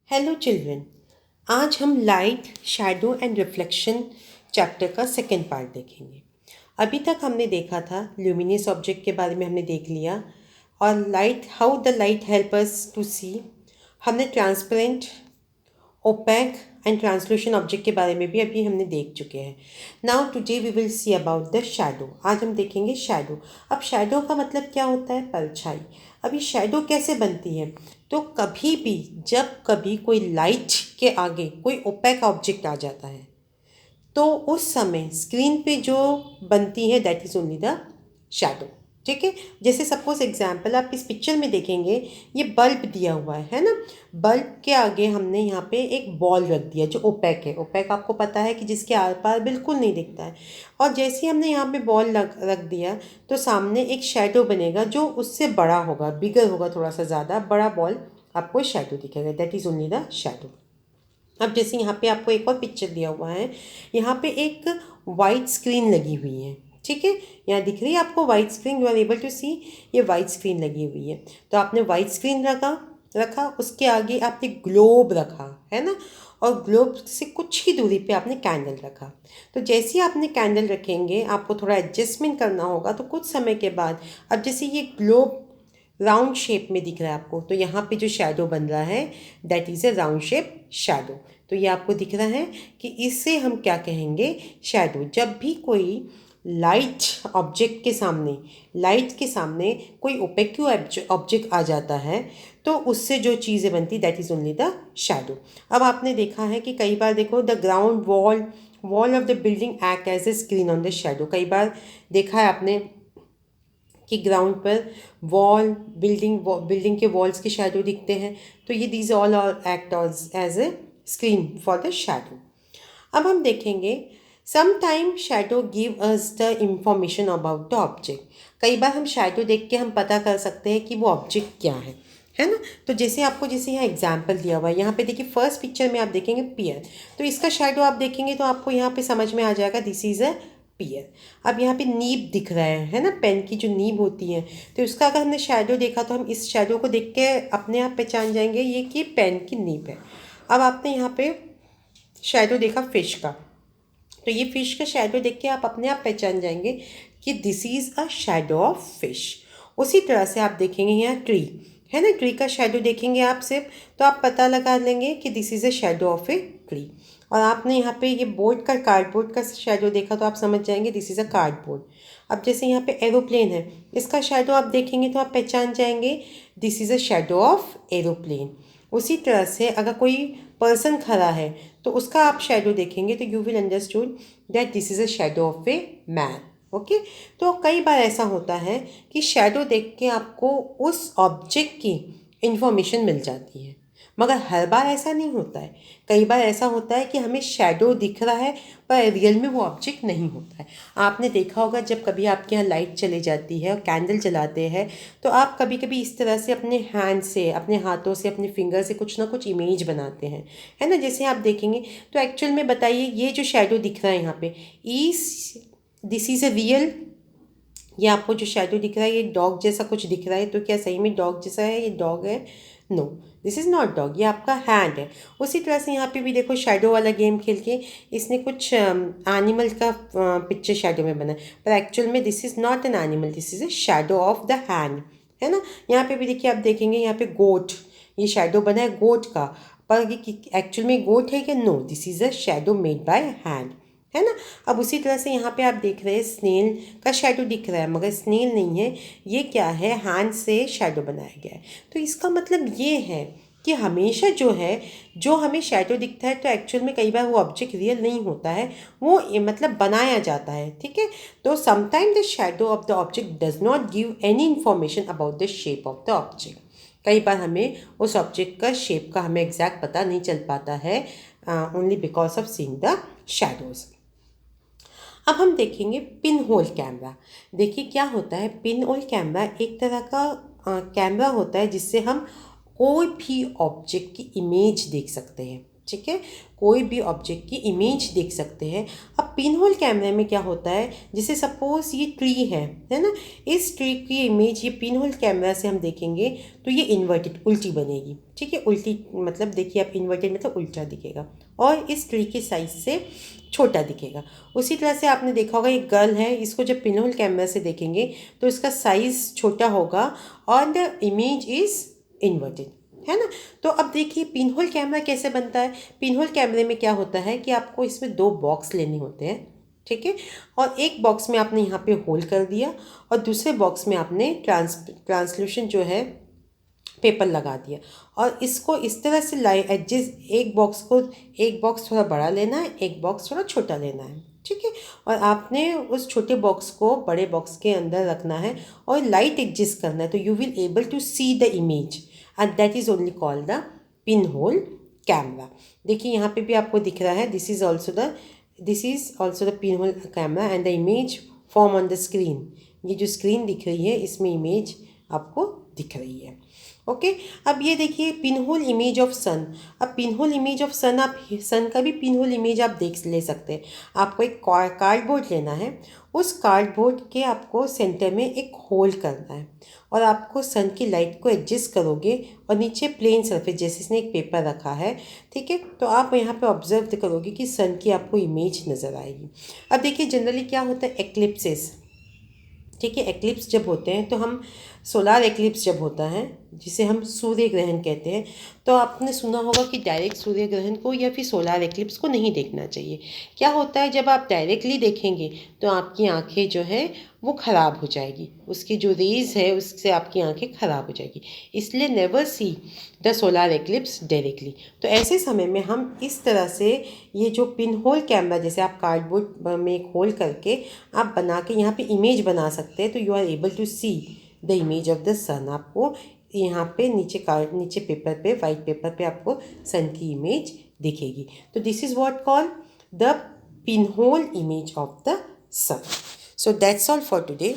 Hello children. आज हम light, shadow and reflection chapter का सेकेंड पार्ट देखेंगे। अभी तक हमने देखा था ल्यूमिनस ऑब्जेक्ट के बारे में हमने देख लिया, और light, how the light help us to see. हमने transparent, opaque and translucent object के बारे में भी अभी हमने देख चुके हैं। Now today we will see about the shadow. आज हम देखेंगे शैडो। अब शैडो का मतलब क्या होता है? परछाई। अभी शैडो कैसे बनती है? तो कभी भी जब कभी कोई लाइट के आगे कोई ओपैक ऑब्जेक्ट आ जाता है तो उस समय स्क्रीन पे जो बनती है that is only the shadow. ठीक है। जैसे सपोज एग्जांपल आप इस पिक्चर में देखेंगे, ये बल्ब दिया हुआ है ना। बल्ब के आगे हमने यहाँ पे एक बॉल रख दिया जो ओपैक है। ओपैक आपको पता है कि जिसके आर पार बिल्कुल नहीं दिखता है। और जैसे ही हमने यहाँ पे बॉल रख दिया तो सामने एक शैडो बनेगा जो उससे बड़ा होगा, बिगर होगा, थोड़ा सा ज़्यादा बड़ा बॉल आपको शैडो दिखेगा। That is only the shadow. अब जैसे यहाँ पे आपको एक और पिक्चर दिया हुआ है, यहाँ पे एक वाइट स्क्रीन लगी हुई है। ठीक है, यहाँ दिख रही है आपको white screen, you are able to see. ये वाइट स्क्रीन लगी हुई है, तो आपने वाइट स्क्रीन रखा उसके आगे आपने ग्लोब रखा है ना, और ग्लोब से कुछ ही दूरी पे आपने कैंडल रखा। तो जैसे ही आपने कैंडल रखेंगे आपको थोड़ा एडजस्टमेंट करना होगा। तो कुछ समय के बाद अब जैसे ये ग्लोब राउंड शेप में दिख रहा है आपको, तो यहाँ पे जो शैडो बन रहा है that is A round shape shadow. तो ये आपको दिख रहा है कि इससे हम क्या कहेंगे? शैडो। जब भी कोई लाइट ऑब्जेक्ट के सामने कोई ओपेक्यू ऑब्जेक्ट आ जाता है तो उससे जो चीज़ें बनती that is only the shadow. अब आपने देखा है कि कई बार देखो the ground wall of the building act as a screen on the shadow. कई बार देखा है आपने कि ग्राउंड पर बिल्डिंग के वॉल्स के शैडो दिखते हैं। तो ये these all are act as a screen for the shadow. अब हम देखेंगे sometime shadow give us the information about the object. कई बार हम शैडो देख के हम पता कर सकते हैं कि वो ऑब्जेक्ट क्या है ना। तो जैसे यहाँ एग्जाम्पल दिया हुआ है, यहाँ पे देखिए फर्स्ट पिक्चर में आप देखेंगे पियर। तो इसका शैडो आप देखेंगे तो आपको यहाँ पे समझ में आ जाएगा दिस इज़ अ पियर। अब यहाँ पे नीब दिख रहा है ना, पेन की जो नीब होती है, तो उसका अगर हमने शैडो देखा तो हम इस शैडो को देख के अपने आप पहचान जाएंगे ये कि पेन की नीब है। अब आपने यहाँ पे शैडो देखा फिश का, तो ये फिश का शैडो देख के आप अपने आप पहचान जाएंगे कि this is a shadow of fish. उसी तरह से आप देखेंगे यहाँ ट्री है ना, ट्री का शैडो देखेंगे आप सिर्फ, तो आप पता लगा लेंगे कि this is a shadow of a tree. और आपने यहाँ पे ये कार्डबोर्ड का शैडो देखा तो आप समझ जाएंगे दिस इज़ अ कार्डबोर्ड। अब जैसे यहाँ पे एरोप्लेन है, इसका शैडो आप देखेंगे तो आप पहचान जाएंगे this is a shadow of aeroplane. उसी तरह से अगर कोई पर्सन खड़ा है तो उसका आप शैडो देखेंगे तो you will understood that this is a shadow of a man. Okay. तो कई बार ऐसा होता है कि शैडो देख के आपको उस ऑब्जेक्ट की इंफॉर्मेशन मिल जाती है, मगर हर बार ऐसा नहीं होता है। कई बार ऐसा होता है कि हमें शैडो दिख रहा है पर रियल में वो ऑब्जेक्ट नहीं होता है। आपने देखा होगा जब कभी आपके यहाँ लाइट चली जाती है और कैंडल जलाते हैं तो आप कभी कभी इस तरह से अपने हैंड से, अपने हाथों से, अपने फिंगर से कुछ ना कुछ इमेज बनाते हैं, है ना। जैसे आप देखेंगे तो एक्चुअल में बताइए ये जो शैडो दिख रहा है यहाँ पे दिस इज़ अ रियल। ये आपको जो शैडो दिख रहा है ये डॉग जैसा कुछ दिख रहा है, तो क्या सही में डॉग जैसा है? ये डॉग है? No, this is not dog, ये आपका हैंड है। उसी तरह से यहाँ पे भी देखो शैडो वाला गेम खेल के इसने कुछ एनिमल का पिक्चर शैडो में बना, पर एक्चुअल में this is not an animal, this is a shadow of the hand, है ना। यहाँ पे भी देखिए आप देखेंगे यहाँ पे गोट, ये शैडो बना है गोट का, पर ये एक्चुअल में गोट है क्या? No, this is a shadow made by hand, है ना। अब उसी तरह से यहाँ पे आप देख रहे हैं स्नेल का शैडो दिख रहा है, मगर स्नेल नहीं है, ये क्या है? हैंड से शैडो बनाया गया है। तो इसका मतलब ये है कि हमेशा जो हमें शैडो दिखता है तो एक्चुअल में कई बार वो ऑब्जेक्ट रियल नहीं होता है, वो मतलब बनाया जाता है। ठीक है। तो sometime the shadow of the object does not give any information about the shape of the object. कई बार हमें उस ऑब्जेक्ट का शेप का हमें एग्जैक्ट पता नहीं चल पाता है, only because of seeing the shadows. अब हम देखेंगे पिन होल कैमरा। देखिए क्या होता है, पिन होल कैमरा एक तरह का कैमरा होता है जिससे हम कोई भी ऑब्जेक्ट की इमेज देख सकते हैं। ठीक है, कोई भी ऑब्जेक्ट की इमेज देख सकते हैं। अब पिन होल कैमरे में क्या होता है, जैसे सपोज ये ट्री है ना, इस ट्री की इमेज ये पिन होल कैमरा से हम देखेंगे तो ये इन्वर्टेड उल्टी बनेगी। ठीक है, उल्टी मतलब देखिए आप, इन्वर्टेड मतलब उल्टा दिखेगा और इस ट्री के साइज से छोटा दिखेगा। उसी तरह से आपने देखा होगा एक गर्ल है, इसको जब पिन होल कैमरा से देखेंगे तो इसका साइज़ छोटा होगा और द इमेज इज़ इन्वर्टेड, है ना। तो अब देखिए पिन होल कैमरा कैसे बनता है। पिन होल कैमरे में क्या होता है कि आपको इसमें 2 बॉक्स लेने होते हैं, ठीक है, और एक बॉक्स में आपने यहाँ पे होल कर दिया और दूसरे बॉक्स में आपने ट्रांसल्यूशन जो है पेपर लगा दिया और इसको इस तरह से एडजस्ट, एक बॉक्स थोड़ा बड़ा लेना है, एक बॉक्स थोड़ा छोटा लेना है, ठीक है, और आपने उस छोटे बॉक्स को बड़े बॉक्स के अंदर रखना है और लाइट एडजस्ट करना है, तो you will able to see the image and that is only called the pin hole camera. देखिए यहाँ पे भी आपको दिख रहा है, this is also the pin hole camera and the image form on the screen. ये जो स्क्रीन दिख रही है इसमें इमेज आपको दिख रही है। ओके, अब ये देखिए पिन होल इमेज ऑफ सन। अब पिन होल इमेज ऑफ सन, आप सन का भी पिन होल इमेज आप ले सकते हैं। आपको एक कार्डबोर्ड लेना है, उस कार्डबोर्ड के आपको सेंटर में एक होल करना है और आपको सन की लाइट को एडजस्ट करोगे और नीचे प्लेन सरफेस जैसे इसने एक पेपर रखा है, ठीक है, तो आप यहाँ पे ऑब्जर्व करोगे कि सन की आपको इमेज नज़र आएगी। अब देखिए जनरली क्या होता है, एक्लिप्सेस, ठीक है, एक्लिप्स जब होते हैं तो हम सोलार एक्लिप्स जब होता है जिसे हम सूर्य ग्रहण कहते हैं, तो आपने सुना होगा कि डायरेक्ट सूर्य ग्रहण को या फिर सोलार एक्लिप्स को नहीं देखना चाहिए। क्या होता है, जब आप डायरेक्टली देखेंगे तो आपकी आंखें जो है वो ख़राब हो जाएगी, उसकी जो रेज़ है उससे आपकी आंखें ख़राब हो जाएगी, इसलिए never see the solar eclipse directly. तो ऐसे समय में हम इस तरह से ये जो पिन होल कैमरा, जैसे आप कार्डबोर्ड में एक होल करके आप बना के यहाँ पे इमेज बना सकते हैं, तो you are able to see the image of the sun. आपको यहाँ पे नीचे पेपर पे, वाइट पेपर पे आपको सन की इमेज दिखेगी। तो this is what call the pin whole image of the sun. So that's all for today.